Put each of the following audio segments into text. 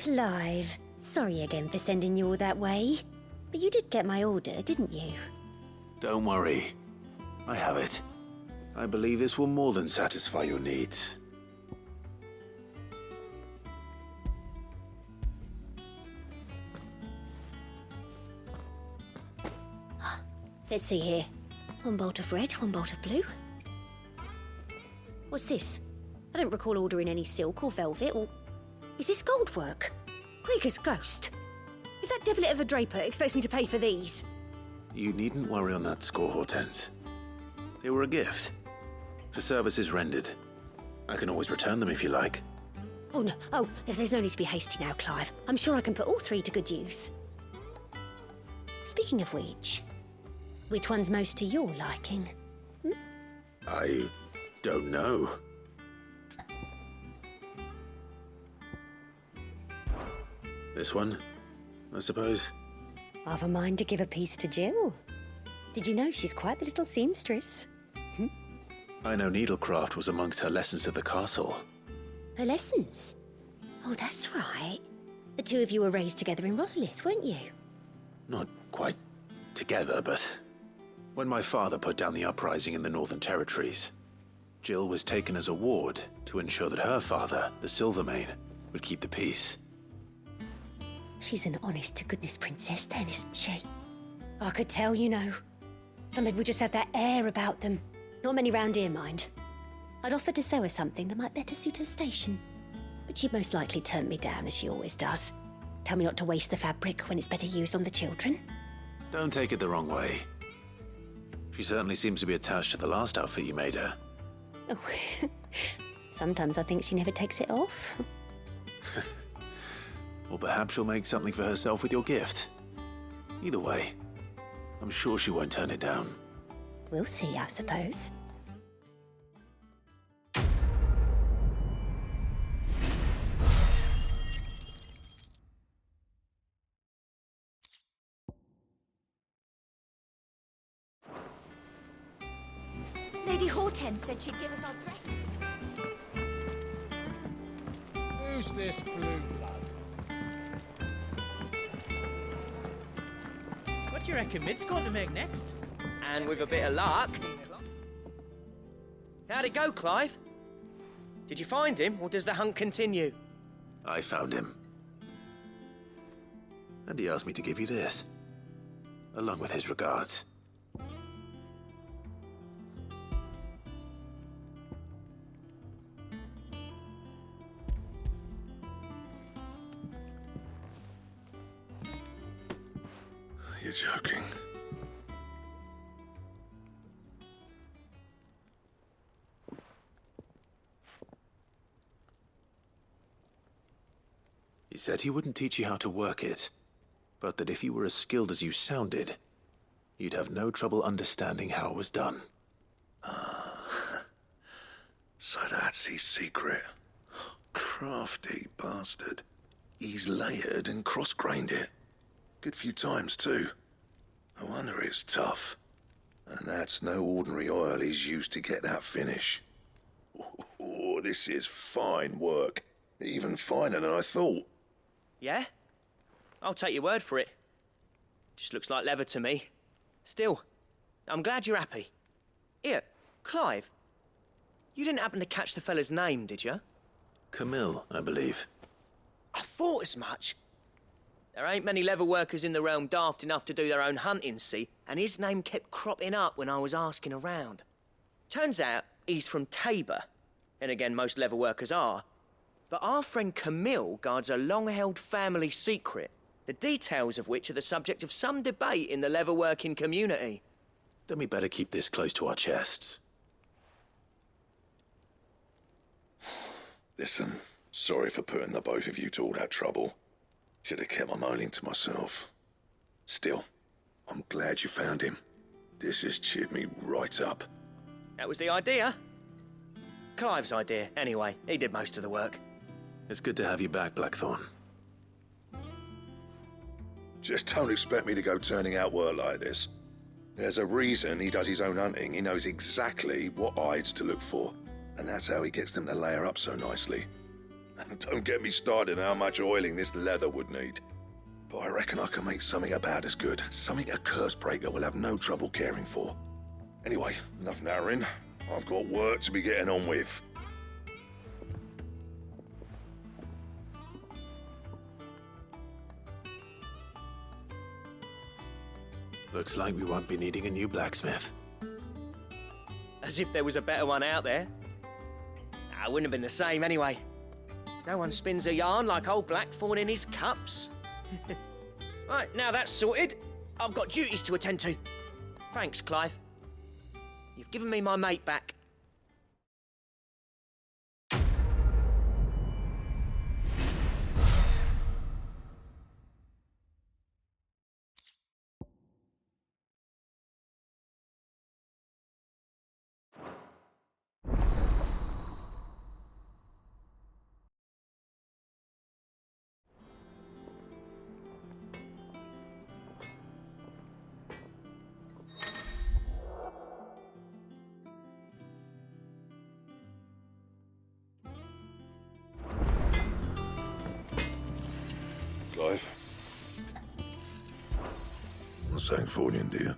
Clive, sorry again for sending you all that way. But you did get my order, didn't you? Don't worry. I have it. I believe this will more than satisfy your needs. Let's see here. One bolt of red, one bolt of blue. What's this? I don't recall ordering any silk or velvet or... Is this gold work? Krieger's ghost. If that devilet of a draper expects me to pay for these... You needn't worry on that score, Hortense. They were a gift. For services rendered. I can always return them if you like. Oh, no. Oh, there's no need to be hasty now, Clive. I'm sure I can put all three to good use. Speaking of which one's most to your liking? I don't know. This one, I suppose. I've a mind to give a piece to Jill. Did you know she's quite the little seamstress? I know needlecraft was amongst her lessons at the castle. Her lessons? Oh, that's right. The two of you were raised together in Rosalith, weren't you? Not quite together, but when my father put down the uprising in the Northern Territories, Jill was taken as a ward to ensure that her father, the Silvermane, would keep the peace. She's an honest-to-goodness princess then, isn't she? I could tell, you know. Some people just have that air about them. Not many round here, mind. I'd offered to sew her something that might better suit her station. But she'd most likely turn me down, as she always does. Tell me not to waste the fabric when it's better used on the children. Don't take it the wrong way. She certainly seems to be attached to the last outfit you made her. Oh, sometimes I think she never takes it off. Or perhaps she'll make something for herself with your gift. Either way, I'm sure she won't turn it down. We'll see, I suppose. Lady Hortense said she'd give us our dresses. Who's this blue blood? What do you reckon Mid's going to make next? And with a bit of luck... How'd it go, Clive? Did you find him, or does the hunt continue? I found him. And he asked me to give you this, along with his regards. You're joking. He said he wouldn't teach you how to work it, but that if you were as skilled as you sounded, you'd have no trouble understanding how it was done. So that's his secret. Crafty bastard. He's layered and cross-grained it. Good few times, too. No wonder it's tough. And that's no ordinary oil he's used to get that finish. Oh, this is fine work. Even finer than I thought. Yeah? I'll take your word for it. Just looks like leather to me. Still, I'm glad you're happy. Here, Clive, you didn't happen to catch the fella's name, did you? Camille, I believe. I thought as much. There ain't many leather workers in the realm daft enough to do their own hunting, see, and his name kept cropping up when I was asking around. Turns out he's from Tabor, and again, most leather workers are. But our friend Camille guards a long-held family secret, the details of which are the subject of some debate in the leather-working community. Then we better keep this close to our chests. Listen, sorry for putting the both of you to all that trouble. Should have kept my moaning to myself. Still, I'm glad you found him. This has cheered me right up. That was the idea. Clive's idea, anyway. He did most of the work. It's good to have you back, Blackthorn. Just don't expect me to go turning out work like this. There's a reason he does his own hunting. He knows exactly what hides to look for. And that's how he gets them to layer up so nicely. And don't get me started on how much oiling this leather would need. But I reckon I can make something about as good. Something a curse breaker will have no trouble caring for. Anyway, enough narrowing. I've got work to be getting on with. Looks like we won't be needing a new blacksmith. As if there was a better one out there. Nah, it wouldn't have been the same anyway. No one spins a yarn like old Blackthorn in his cups. Right, now that's sorted, I've got duties to attend to. Thanks, Clive. You've given me my mate back. Clive? Not Sancfordian, do you?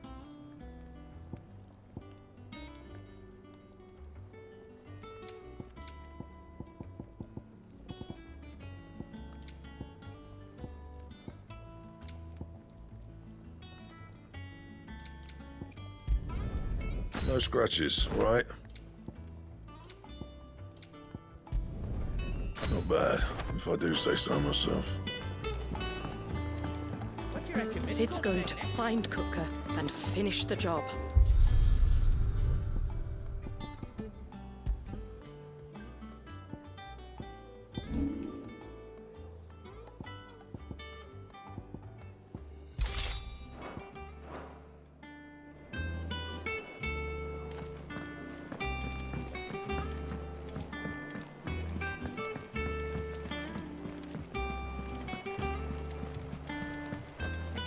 No scratches, right? Not bad, if I do say so myself. What do you reckon? Sid's going to find Cooker and finish the job.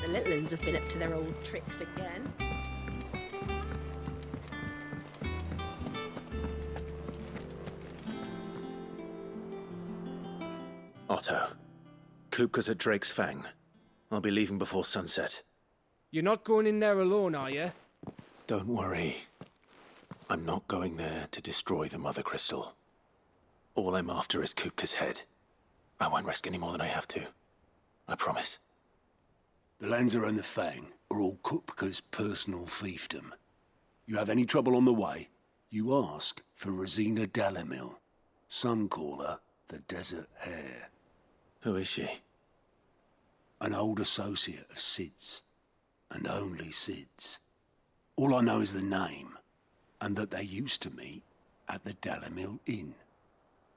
The little uns have been up to their old tricks again. Otto, Kupka's at Drake's Fang. I'll be leaving before sunset. You're not going in there alone, are you? Don't worry. I'm not going there to destroy the Mother Crystal. All I'm after is Kupka's head. I won't risk any more than I have to. I promise. The Lanza and the Fang are all Kupka's personal fiefdom. You have any trouble on the way, you ask for Rosina Dalamil. Some call her the Desert Hare. Who is she? An old associate of Sid's, and only Sid's. All I know is the name, and that they used to meet at the Dalamil Inn.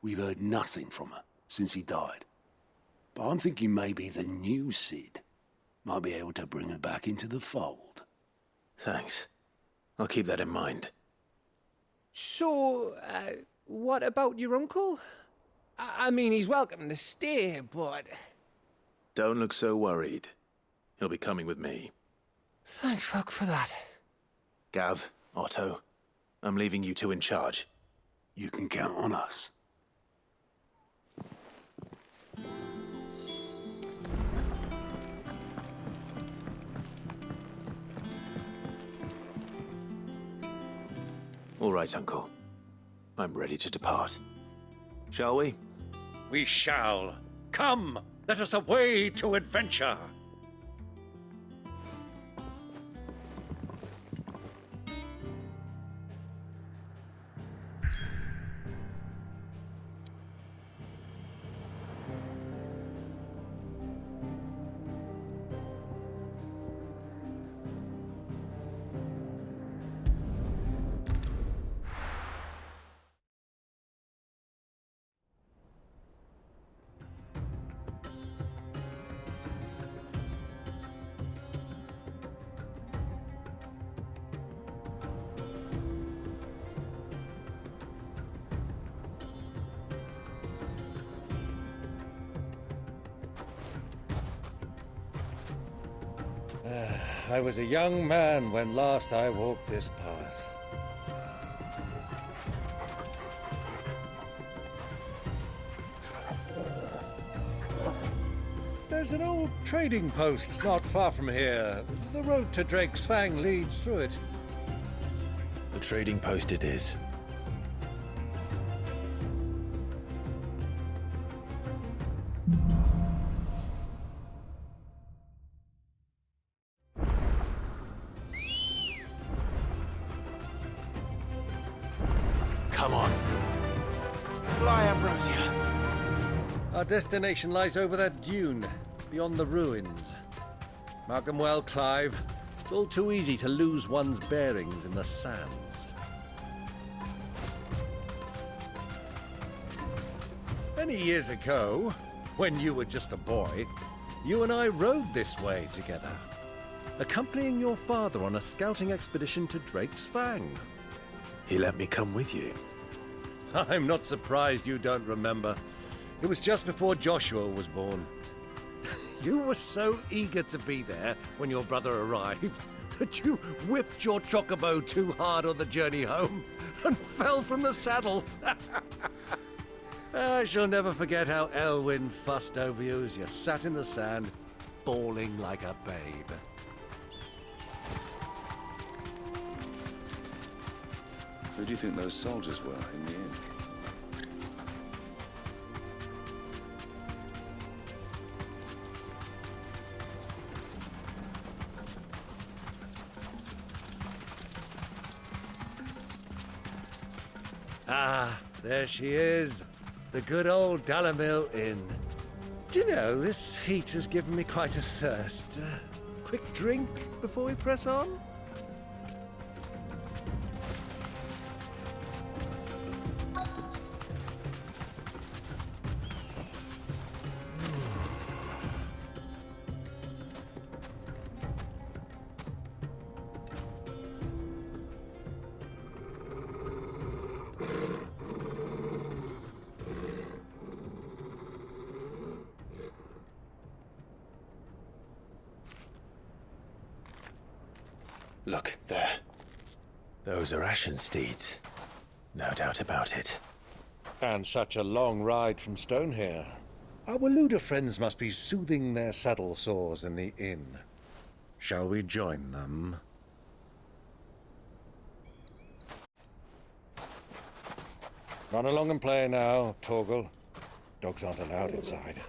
We've heard nothing from her since he died. But I'm thinking maybe the new Sid might be able to bring her back into the fold. Thanks. I'll keep that in mind. So, what about your uncle? I mean, he's welcome to stay, but... Don't look so worried. He'll be coming with me. Thank fuck for that. Gav, Otto, I'm leaving you two in charge. You can count on us. All right, Uncle. I'm ready to depart. Shall we? We shall. Come, let us away to adventure. I was a young man when last I walked this path. There's an old trading post not far from here. The road to Drake's Fang leads through it. The trading post it is. Come on. Fly, Ambrosia. Our destination lies over that dune, beyond the ruins. Mark them well, Clive. It's all too easy to lose one's bearings in the sands. Many years ago, when you were just a boy, you and I rode this way together, accompanying your father on a scouting expedition to Drake's Fang. He let me come with you. I'm not surprised you don't remember. It was just before Joshua was born. You were so eager to be there when your brother arrived that you whipped your chocobo too hard on the journey home and fell from the saddle. I shall never forget how Elwyn fussed over you as you sat in the sand, bawling like a babe. Who do you think those soldiers were in the inn? Ah, there she is. The good old Dalamil Inn. Do you know, this heat has given me quite a thirst. Quick drink before we press on? Look, there. Those are ashen steeds. No doubt about it. And such a long ride from Stonehair. Our Waluda friends must be soothing their saddle sores in the inn. Shall we join them? Run along and play now, Torgal. Dogs aren't allowed inside.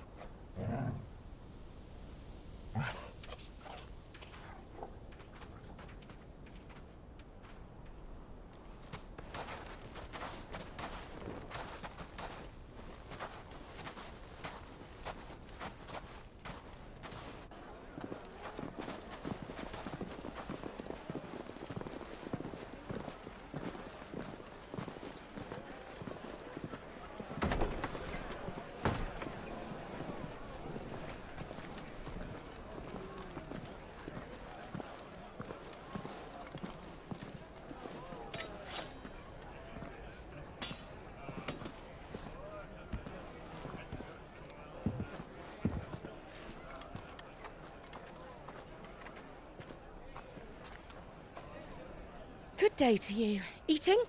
Good day to you. Eating?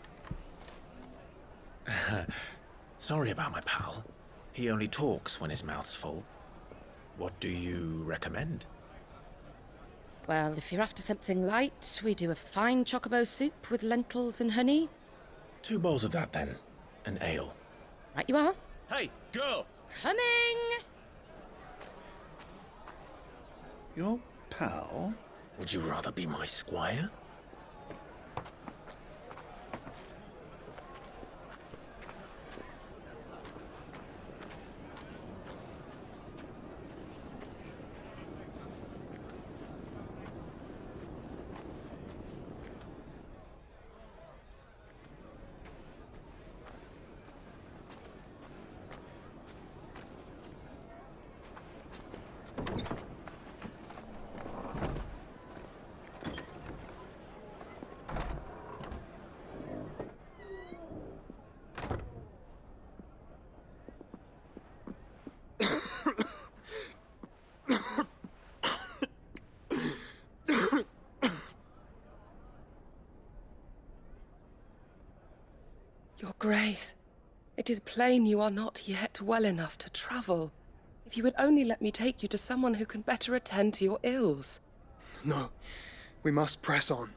Sorry about my pal. He only talks when his mouth's full. What do you recommend? Well, if you're after something light, we do a fine chocobo soup with lentils and honey. 2 bowls of that, then. An ale. Right you are. Hey, girl! Coming! Your pal? Would you rather be my squire? Your Grace, it is plain you are not yet well enough to travel. If you would only let me take you to someone who can better attend to your ills. No, we must press on.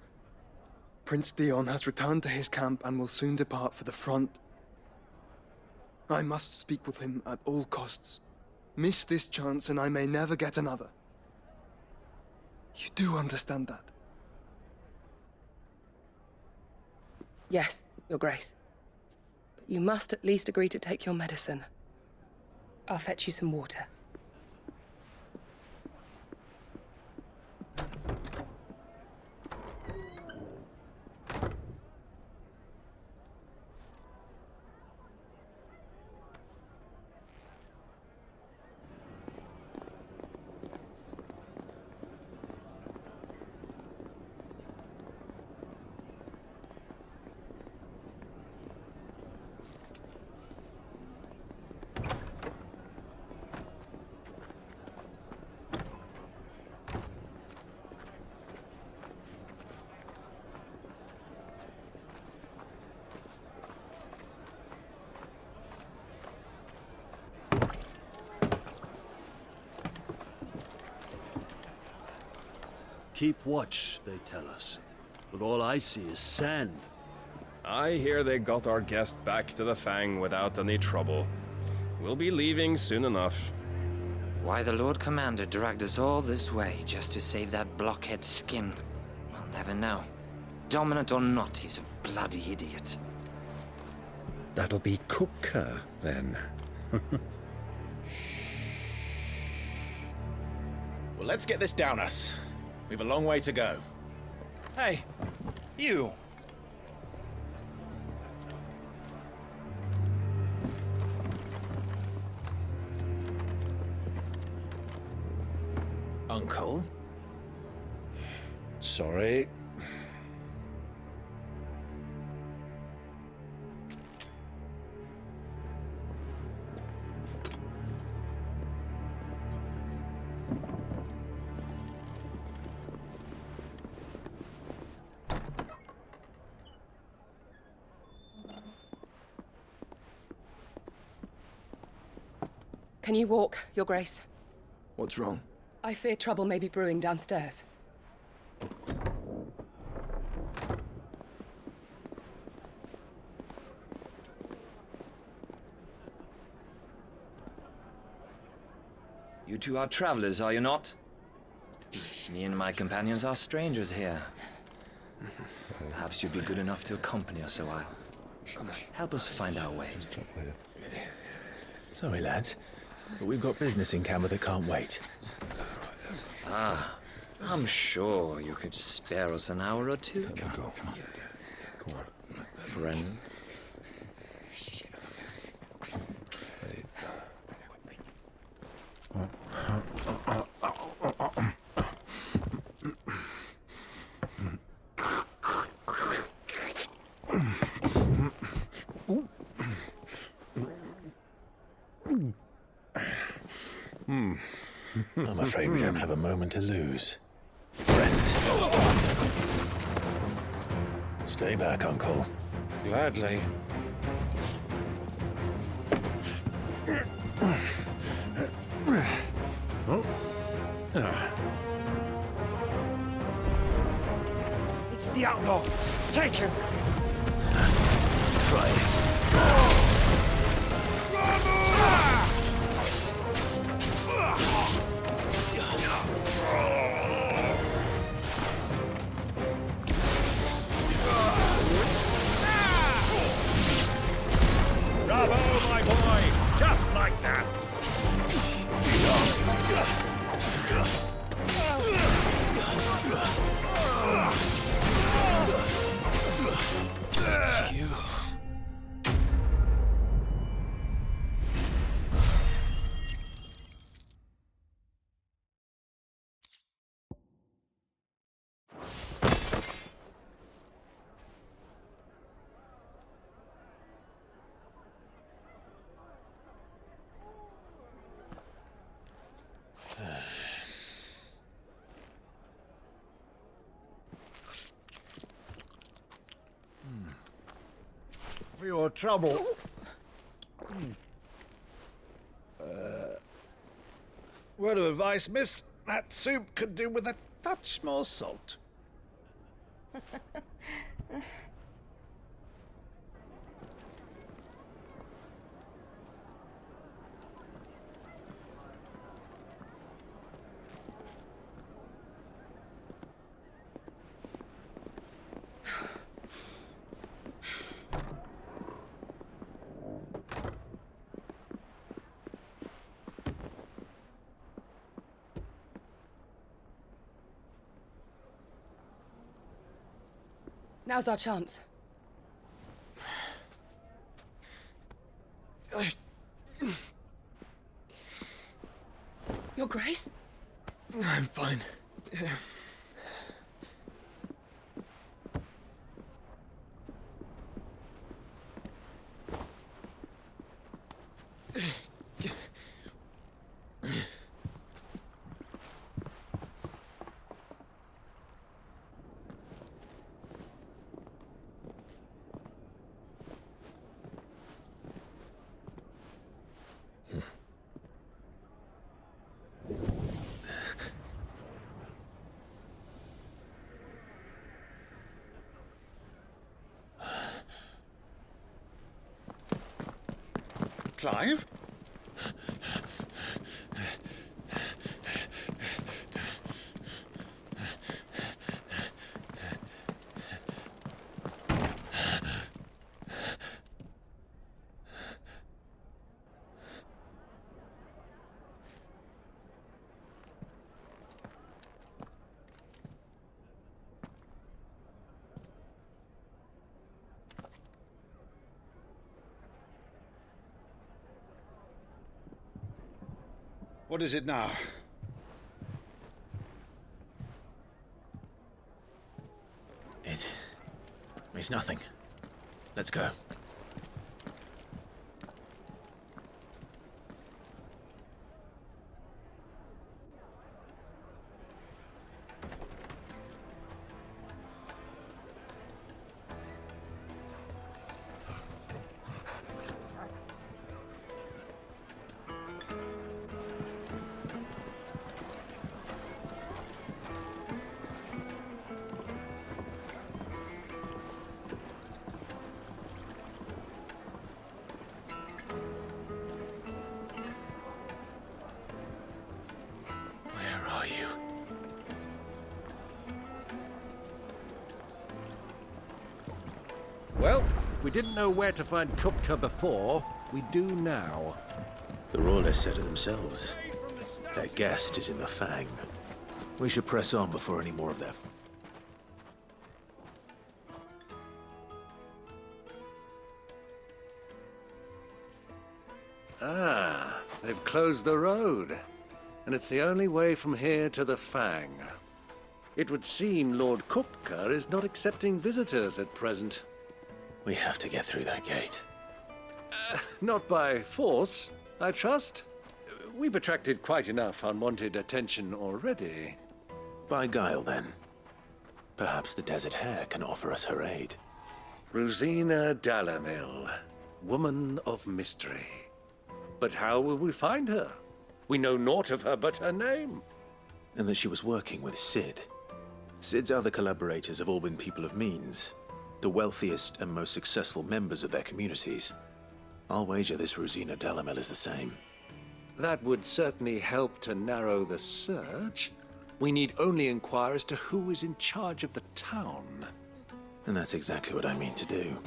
Prince Dion has returned to his camp and will soon depart for the front. I must speak with him at all costs. Miss this chance and I may never get another. You do understand that? Yes, Your Grace. But you must at least agree to take your medicine. I'll fetch you some water. Keep watch, they tell us. But all I see is sand. I hear they got our guest back to the Fang without any trouble. We'll be leaving soon enough. Why the Lord Commander dragged us all this way just to save that blockhead skin, we'll never know. Dominant or not, he's a bloody idiot. That'll be Cooker, then. Well, let's get this down us. We've a long way to go. Hey, you! Uncle? Sorry. Can you walk, Your Grace? What's wrong? I fear trouble may be brewing downstairs. You two are travelers, are you not? Me and my companions are strangers here. Perhaps you'd be good enough to accompany us a while. Help us find our way. Sorry, lads, but we've got business in camera that can't wait. Ah, I'm sure you could spare us an hour or two. Come on. Friend. I'm afraid we don't have a moment to lose. Friend. Stay back, Uncle. Gladly. It's the outlaw! Take him! Try it. Bravo, my boy! Just like that! It's you. For your trouble. Word of advice, miss. That soup could do with a touch more salt. Now's our chance. Your Grace? I'm fine. Clive? What is it now? It's nothing. Let's go. Well, if we didn't know where to find Kupka before, we do now. The Royalists said it themselves. Their guest is in the Fang. We should press on before any more of their... Ah, they've closed the road. And it's the only way from here to the Fang. It would seem Lord Kupka is not accepting visitors at present. We have to get through that gate. Not by force, I trust. We've attracted quite enough unwanted attention already. By guile, then. Perhaps the Desert Hare can offer us her aid. Rosina Dalamil, woman of mystery. But how will we find her? We know naught of her but her name. And that she was working with Sid. Sid's other collaborators have all been people of means, the wealthiest and most successful members of their communities. I'll wager this Rosina Dalamil is the same. That would certainly help to narrow the search. We need only inquire as to who is in charge of the town. And that's exactly what I mean to do.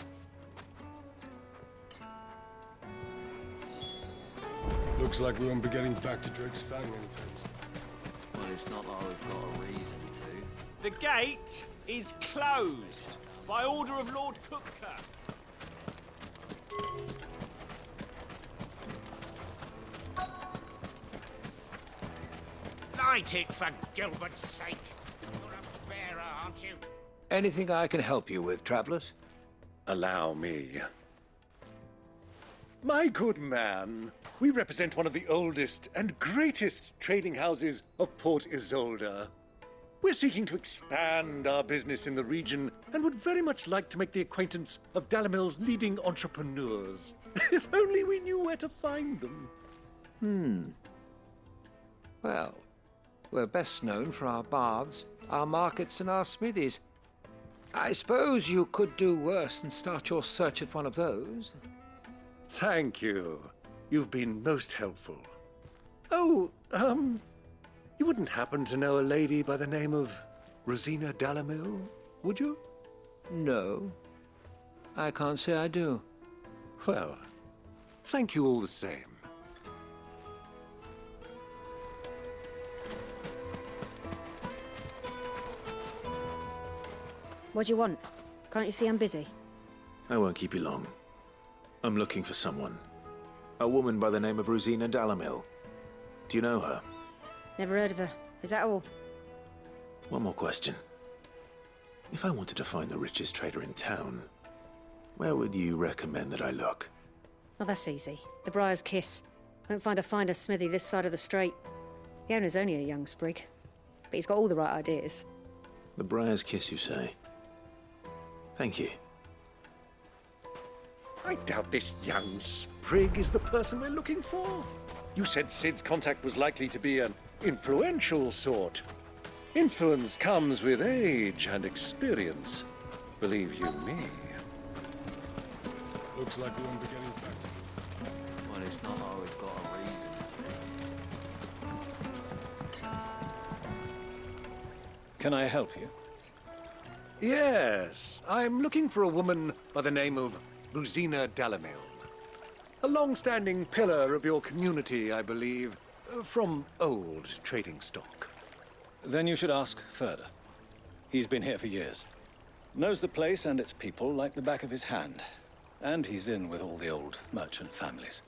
Looks like we won't be getting back to Drake's Fang anytime soon. Well, it's not like we've got a reason to. The gate is closed by order of Lord Kupka. Light it, for Gilbert's sake. You're a bearer, aren't you? Anything I can help you with, travelers? Allow me. My good man, we represent one of the oldest and greatest trading houses of Port Isolde. We're seeking to expand our business in the region and would very much like to make the acquaintance of Dalamil's leading entrepreneurs. If only we knew where to find them. Well, we're best known for our baths, our markets, and our smithies. I suppose you could do worse than start your search at one of those. Thank you. You've been most helpful. Oh, you wouldn't happen to know a lady by the name of Rosina Dalamil, would you? No, I can't say I do. Well, thank you all the same. What do you want? Can't you see I'm busy? I won't keep you long. I'm looking for someone. A woman by the name of Rosina Dalamil. Do you know her? Never heard of her. Is that all? One more question. If I wanted to find the richest trader in town, where would you recommend that I look? Oh, that's easy. The Briar's Kiss. Won't find a finer smithy this side of the strait. The owner's only a young sprig, but he's got all the right ideas. The Briar's Kiss, you say? Thank you. I doubt this young sprig is the person we're looking for. You said Sid's contact was likely to be an influential sort. Influence comes with age and experience. Believe you me. Looks like we won't be getting back to it. Well, it's not like we've got a reason to. Can I help you? Yes, I'm looking for a woman by the name of Rosina Dalamil. A long-standing pillar of your community, I believe, from old trading stock. Then you should ask Furder. He's been here for years. Knows the place and its people like the back of his hand. And he's in with all the old merchant families.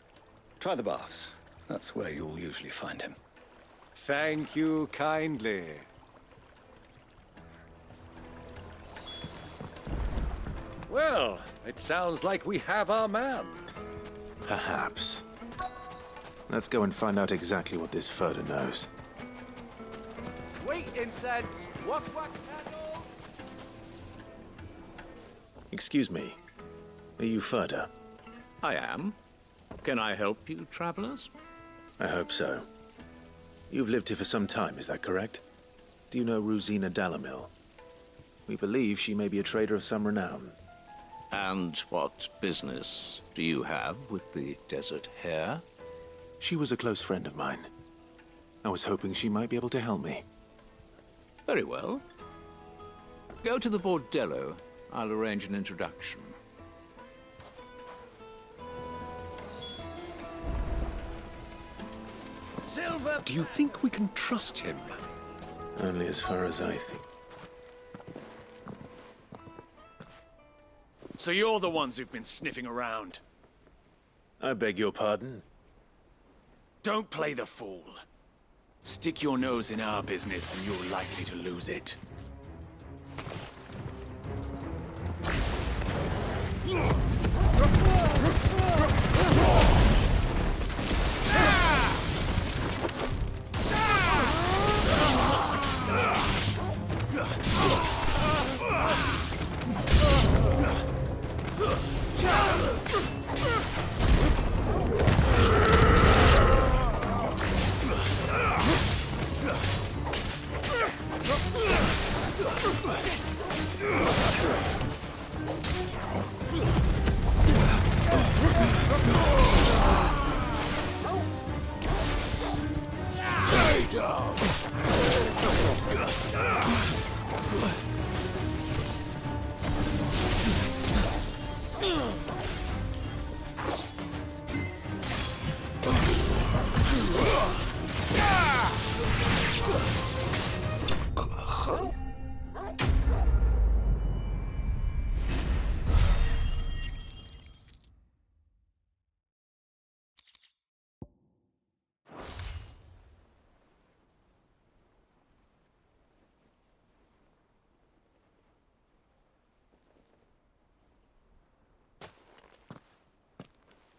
Try the baths. That's where you'll usually find him. Thank you kindly. Well, it sounds like we have our man. Perhaps. Let's go and find out exactly what this Furder knows. Sweet incense! Wax candle! Excuse me. Are you Furder? I am. Can I help you, travelers? I hope so. You've lived here for some time, is that correct? Do you know Rosina Dalamil? We believe she may be a trader of some renown. And what business do you have with the desert hare? She was a close friend of mine. I was hoping she might be able to help me. Very well. Go to the bordello. I'll arrange an introduction. Silver! Do you think we can trust him? Only as far as I think. So you're the ones who've been sniffing around. I beg your pardon? Don't play the fool. Stick your nose in our business and you're likely to lose it.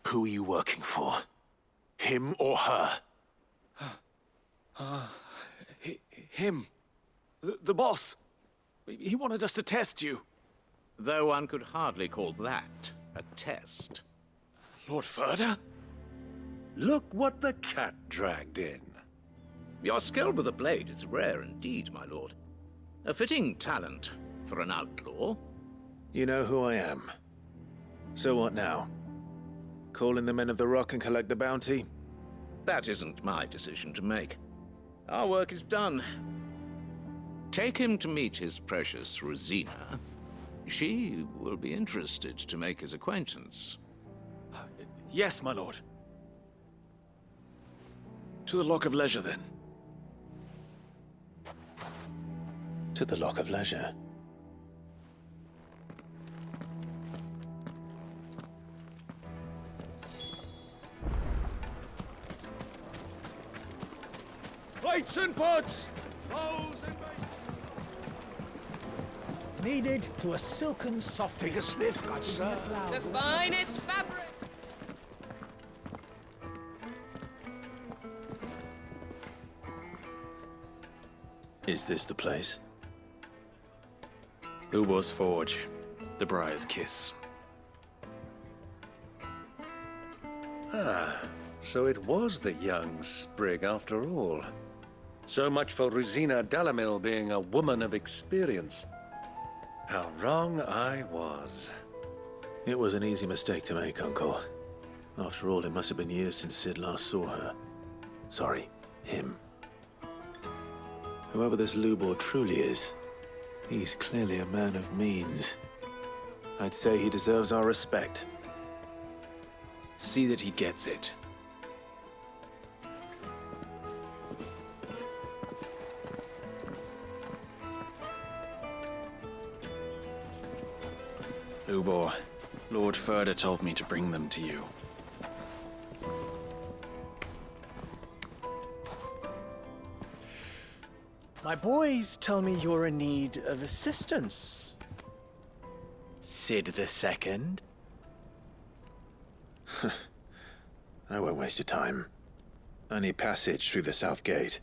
Who are you working for? Him or her? Him. The boss. He wanted us to test you. Though one could hardly call that a test. Lord Furder? Look what the cat dragged in. Your skill with the blade is rare indeed, my lord. A fitting talent for an outlaw. You know who I am. So what now? Call in the Men of the Rock and collect the bounty? That isn't my decision to make. Our work is done. Take him to meet his precious Rosina. She will be interested to make his acquaintance. Yes, my lord. To the Lock of Leisure, then. To the Lock of Leisure. Plates and pots! Bowls and Needed to a silken soft. Take a sniff, good sir. The finest fabric! Is this the place? Lubo's Forge. The Briar's Kiss. Ah, so it was the young sprig after all. So much for Rosina Delamil being a woman of experience. How wrong I was. It was an easy mistake to make, Uncle. After all, it must have been years since Sid last saw her. Sorry, him. Whoever this Lubor truly is, he's clearly a man of means. I'd say he deserves our respect. See that he gets it. Lubor, Lord Furder told me to bring them to you. My boys tell me you're in need of assistance. Sid the Second. I won't waste your time. I need passage through the south gate.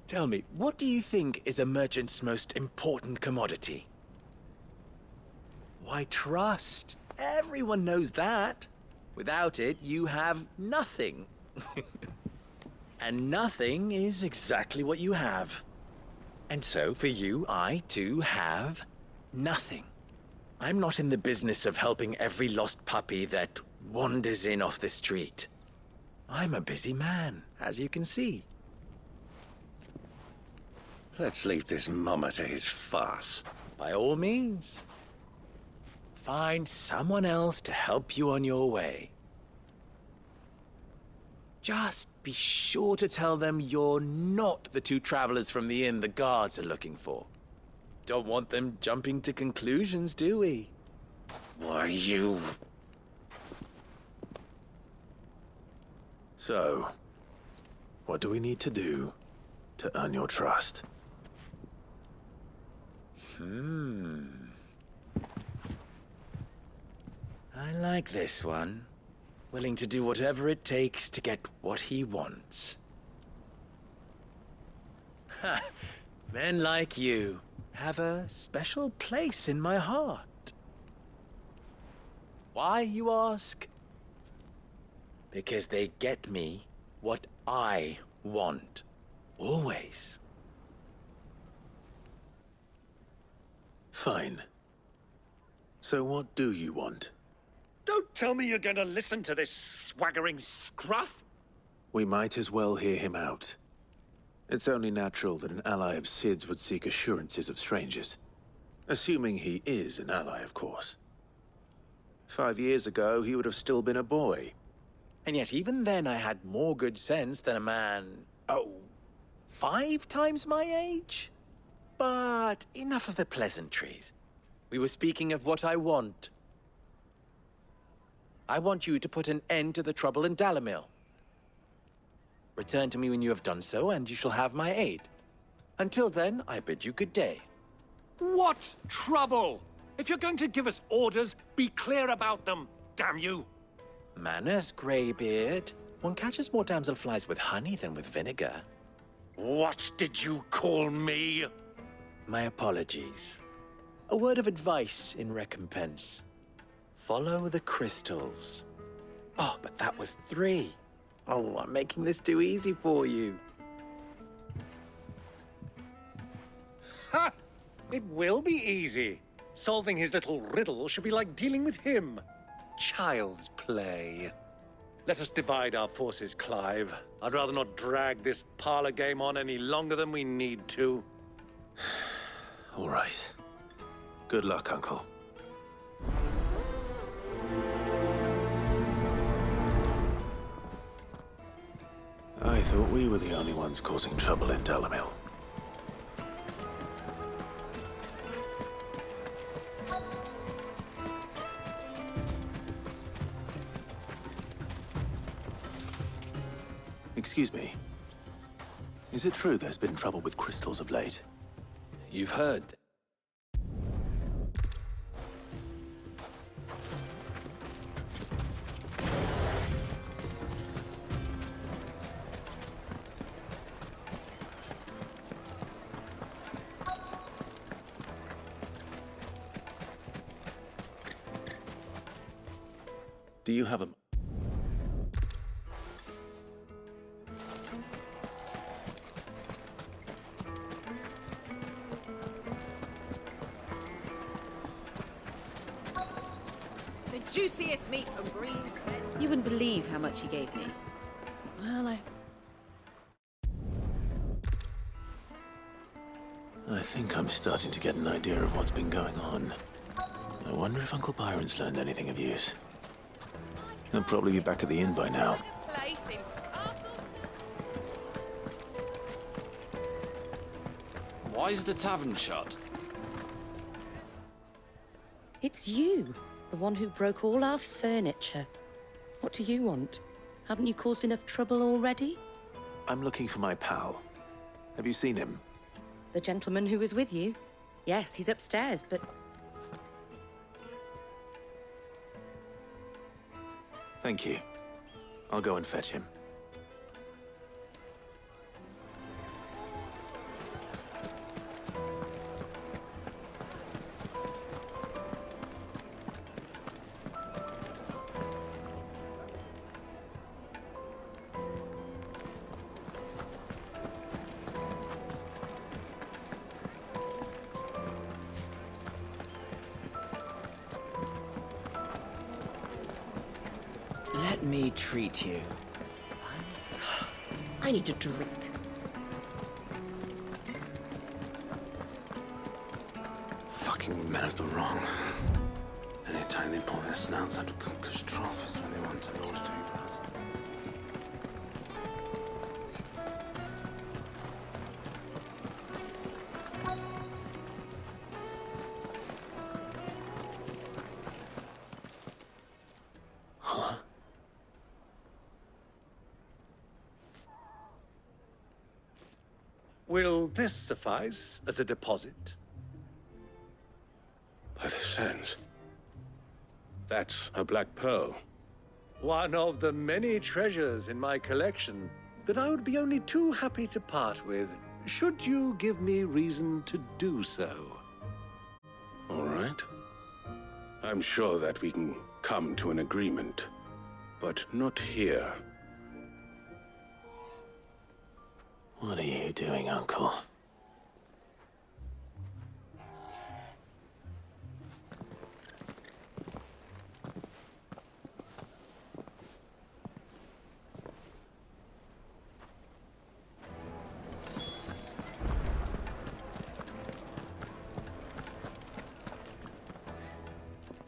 Tell me, what do you think is a merchant's most important commodity? Why, trust. Everyone knows that. Without it, you have nothing. And nothing is exactly what you have. And so, for you, I, too, have nothing. I'm not in the business of helping every lost puppy that wanders in off the street. I'm a busy man, as you can see. Let's leave this mummer to his farce. By all means. Find someone else to help you on your way. Just be sure to tell them you're not the two travelers from the inn the guards are looking for. Don't want them jumping to conclusions, do we? Why, you... So, what do we need to do to earn your trust? I like this one. Willing to do whatever it takes to get what he wants. Ha! Men like you have a special place in my heart. Why, you ask? Because they get me what I want. Always. Fine. So what do you want? Don't tell me you're going to listen to this swaggering scruff! We might as well hear him out. It's only natural that an ally of Sid's would seek assurances of strangers. Assuming he is an ally, of course. 5 years ago, he would have still been a boy. And yet even then I had more good sense than a man, 5 times my age? But enough of the pleasantries. We were speaking of what I want. I want you to put an end to the trouble in Dalamil. Return to me when you have done so, and you shall have my aid. Until then, I bid you good day. What trouble? If you're going to give us orders, be clear about them, damn you! Manners, Greybeard. One catches more damselflies with honey than with vinegar. What did you call me? My apologies. A word of advice in recompense. Follow the crystals. Oh, but that was 3. Oh, I'm making this too easy for you. Ha! It will be easy. Solving his little riddle should be like dealing with him. Child's play. Let us divide our forces, Clive. I'd rather not drag this parlor game on any longer than we need to. All right. Good luck, Uncle. I thought we were the only ones causing trouble in Delamil. Excuse me. Is it true there's been trouble with crystals of late? You've heard. Do you have a... The juiciest meat from Green's Fen. You wouldn't believe how much he gave me. Well, I think I'm starting to get an idea of what's been going on. I wonder if Uncle Byron's learned anything of use. He'll probably be back at the inn by now. Place in Castle. Why is the tavern shut? it's you, the one who broke all our furniture. What do you want? Haven't you caused enough trouble already? I'm looking for my pal. Have you seen him? The gentleman who was with you? Yes, he's upstairs, but... Thank you. I'll go and fetch him. Let me treat you. I need a drink. Fucking men of the wrong. Anytime they pull their snouts out of Cook's trough is when they want to lord it over us. Huh? Will this suffice as a deposit? By the sands. That's a black pearl. One of the many treasures in my collection that I would be only too happy to part with, should you give me reason to do so. All right. I'm sure that we can come to an agreement, but not here. What are you doing, Uncle?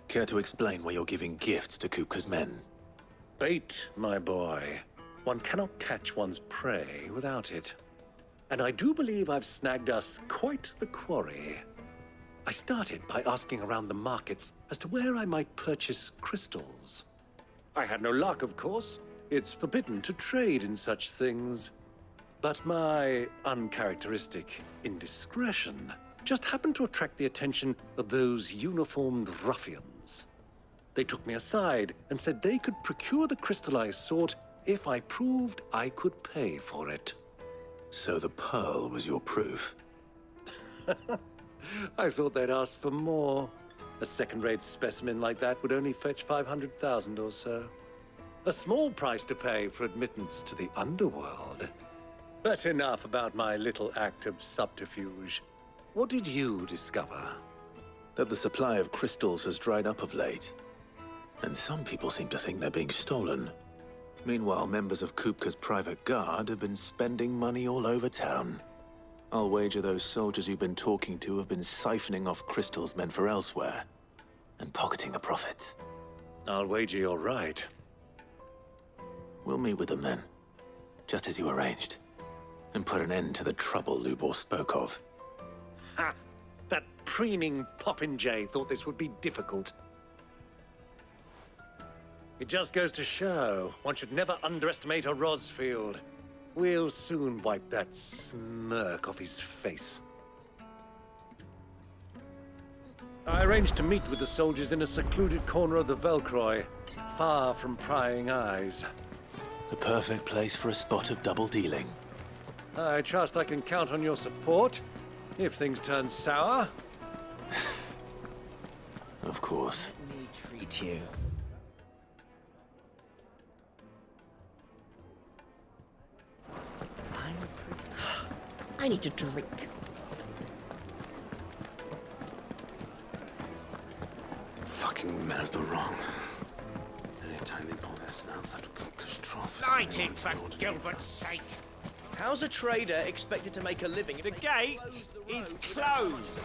Care to explain why you're giving gifts to Kupka's men? Bait, my boy. One cannot catch one's prey without it. And I do believe I've snagged us quite the quarry. I started by asking around the markets as to where I might purchase crystals. I had no luck, of course. It's forbidden to trade in such things. But my uncharacteristic indiscretion just happened to attract the attention of those uniformed ruffians. They took me aside and said they could procure the crystal I sought if I proved I could pay for it. So the pearl was your proof? I thought they'd ask for more. A second-rate specimen like that would only fetch 500,000 or so. A small price to pay for admittance to the underworld. But enough about my little act of subterfuge. What did you discover? That the supply of crystals has dried up of late. And some people seem to think they're being stolen. Meanwhile, members of Kupka's private guard have been spending money all over town. I'll wager those soldiers you've been talking to have been siphoning off crystals meant for elsewhere, and pocketing the profits. I'll wager you're right. We'll meet with them then, just as you arranged, and put an end to the trouble Lubor spoke of. Ha! That preening popinjay thought this would be difficult. It just goes to show, one should never underestimate a Rosfield. We'll soon wipe that smirk off his face. I arranged to meet with the soldiers in a secluded corner of the Velcroy, far from prying eyes. The perfect place for a spot of double dealing. I trust I can count on your support, if things turn sour. Of course. Let me treat you. I need a drink. Fucking men of the wrong. Anytime they pull their snouts out of Kupka's trough. Light it, for Gilbert's sake! How's a trader expected to make a living? The gate is closed!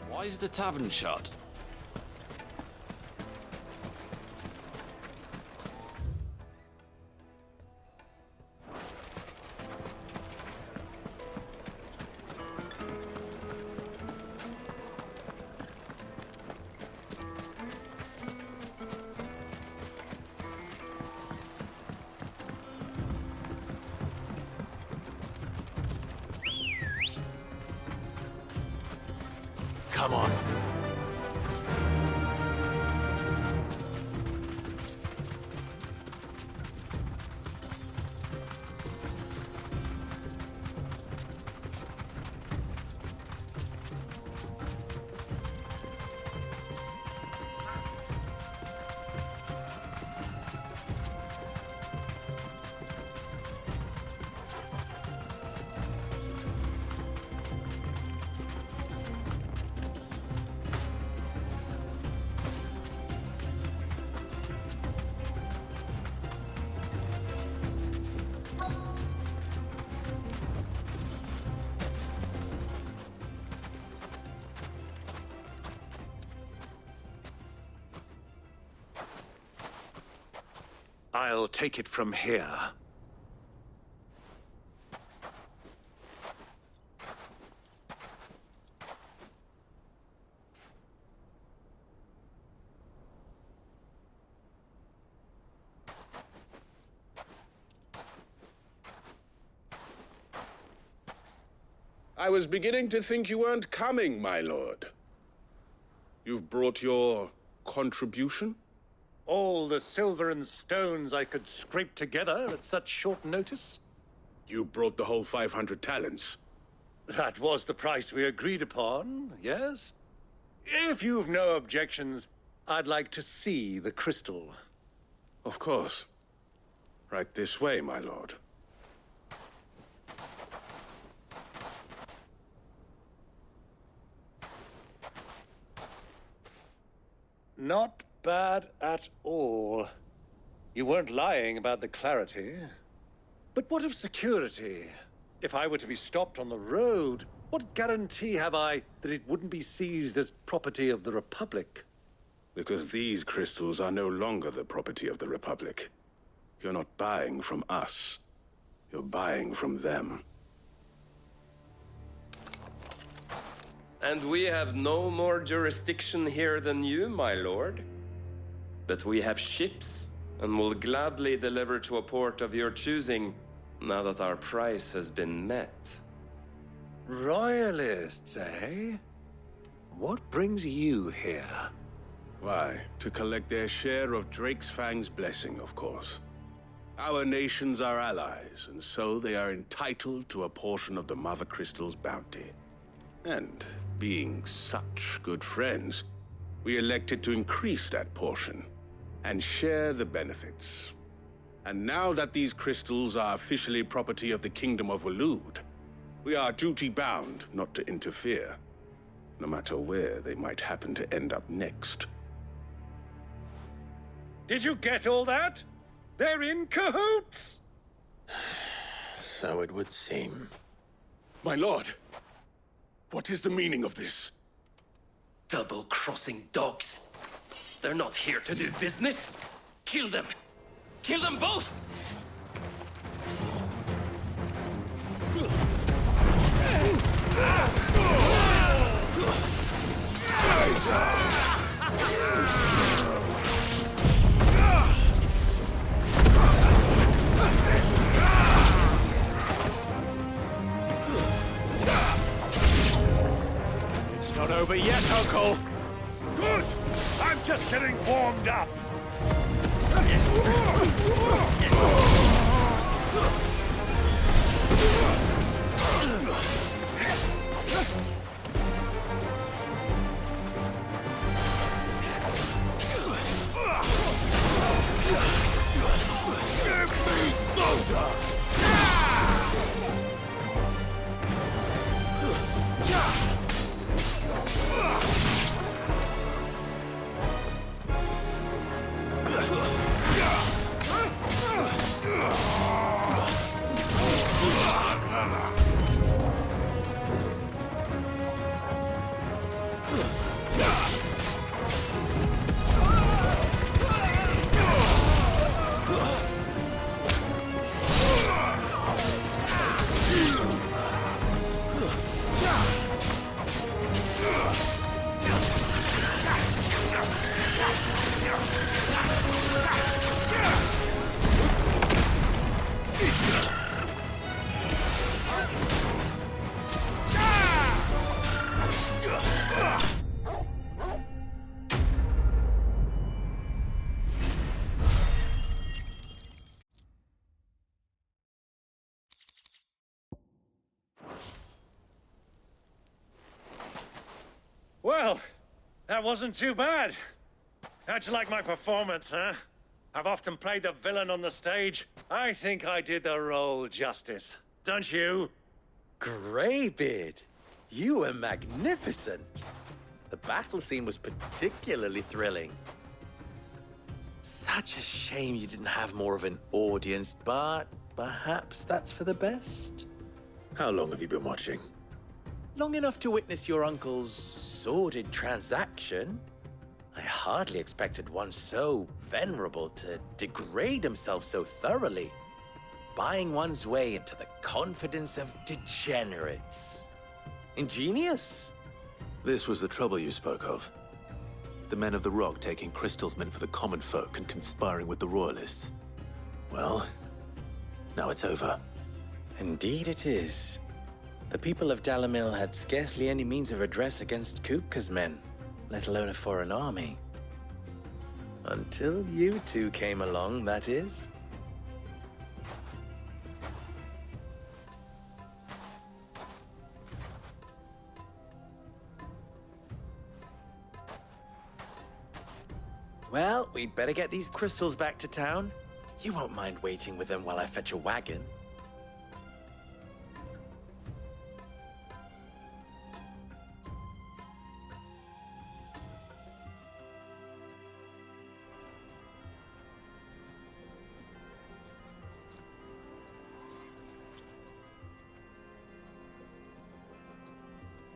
Why is the tavern shut? Come on. I'll take it from here. I was beginning to think you weren't coming, my lord. You've brought your contribution? All the silver and stones I could scrape together at such short notice? You brought the whole 500 talents. That was the price we agreed upon, yes? If you've no objections, I'd like to see the crystal. Of course. Right this way, my lord. Not bad at all. You weren't lying about the clarity. But what of security? If I were to be stopped on the road, what guarantee have I that it wouldn't be seized as property of the Republic? Because these crystals are no longer the property of the Republic. You're not buying from us. You're buying from them. And we have no more jurisdiction here than you, my lord. But we have ships, and will gladly deliver to a port of your choosing, now that our price has been met. Royalists, eh? What brings you here? Why, to collect their share of Drake's Fang's blessing, of course. Our nations are allies, and so they are entitled to a portion of the Mother Crystal's bounty. And being such good friends, we elected to increase that portion and share the benefits. And now that these crystals are officially property of the Kingdom of Waloed, we are duty-bound not to interfere, no matter where they might happen to end up next. Did you get all that? They're in cahoots! So it would seem. My lord, what is the meaning of this? Double-crossing dogs. They're not here to do business. Kill them. Kill them both! It's not over yet, Uncle! Good! I'm just getting warmed up! Well, that wasn't too bad. How'd you like my performance, huh? I've often played the villain on the stage. I think I did the role justice. Don't you? Greybeard, you were magnificent. The battle scene was particularly thrilling. Such a shame you didn't have more of an audience, but perhaps that's for the best. How long have you been watching? Long enough to witness your uncle's sordid transaction. I hardly expected one so venerable to degrade himself so thoroughly, buying one's way into the confidence of degenerates. Ingenious. This was the trouble you spoke of. The men of the Rock taking crystals meant for the common folk and conspiring with the Royalists. Well, now it's over. Indeed it is. The people of Dalamil had scarcely any means of redress against Kupka's men, let alone a foreign army. Until you two came along, that is. Well, we'd better get these crystals back to town. You won't mind waiting with them while I fetch a wagon.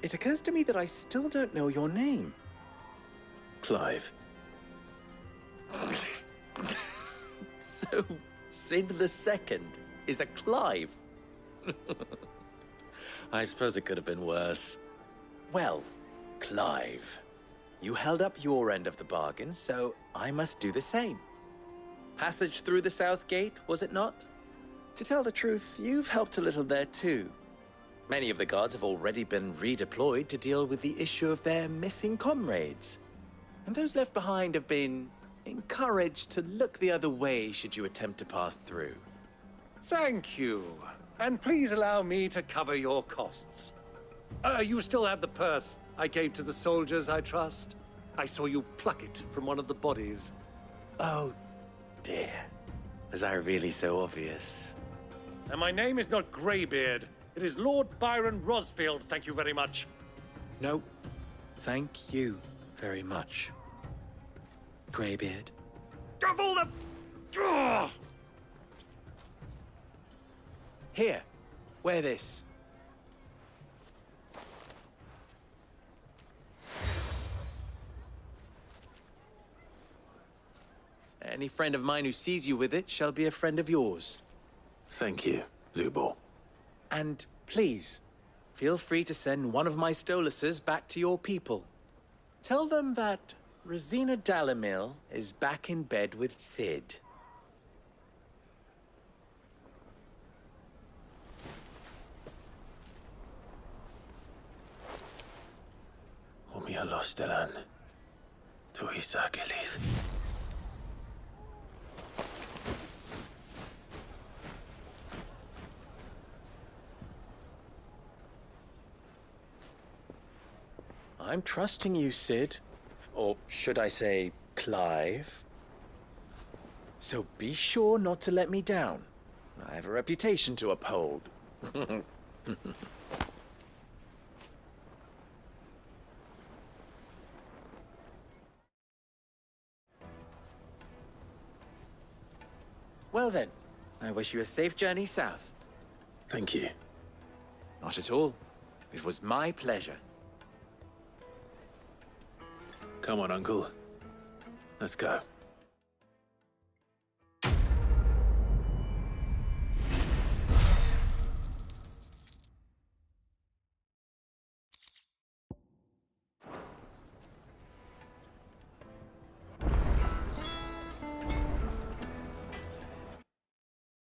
It occurs to me that I still don't know your name. Clive. So, Sid the Second is a Clive? I suppose it could have been worse. Well, Clive, you held up your end of the bargain, so I must do the same. Passage through the South Gate, was it not? To tell the truth, you've helped a little there too. Many of the guards have already been redeployed to deal with the issue of their missing comrades. and those left behind have been encouraged to look the other way should you attempt to pass through. Thank you. And please allow me to cover your costs. You still have the purse I gave to the soldiers, I trust? I saw you pluck it from one of the bodies. Oh, dear. Was I really so obvious? And my name is not Greybeard. It is Lord Byron Rosfield, thank you very much. No, thank you very much, Greybeard. Of all the... Ugh! Here, wear this. Any friend of mine who sees you with it shall be a friend of yours. Thank you, Lubor. And please, feel free to send one of my Stoluses back to your people. Tell them that Rosina Dalamil is back in bed with Cid. Omia Lostelan. Tu Isakelis. I'm trusting you, Cid. Or should I say, Clive? So be sure not to let me down. I have a reputation to uphold. Well then, I wish you a safe journey south. Thank you. Not at all. It was my pleasure. Come on, Uncle. Let's go.